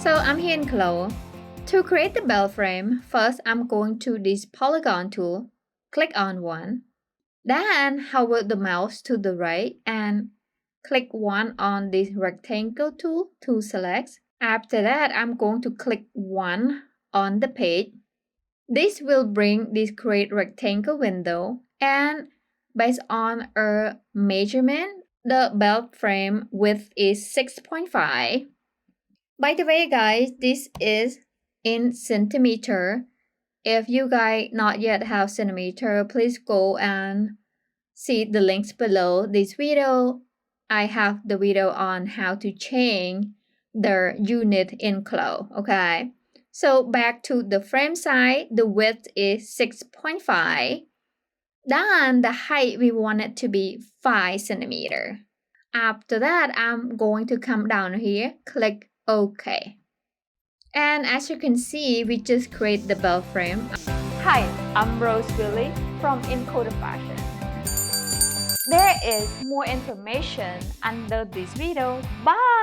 So I'm here in CLO. To create the bell frame, first I'm going to this polygon tool, click on one. Then hover the mouse to the right and click one on this rectangle tool to select. After that, I'm going to click one on the page. This will bring this create rectangle window, and based on our measurement, the bell frame width is 6.5. By the way, guys, this is in centimeter. If you guys not yet have centimeter, please go and see the links below this video. I have the video on how to change the unit in CLO, okay? So back to the frame size, the width is 6.5. Then the height, we want it to be 5 centimeter. After that, I'm going to come down here, click OK. And as you can see, we just create the bell frame. Hi, I'm Rose Willie from encoderfashion. There is more information under this video. Bye!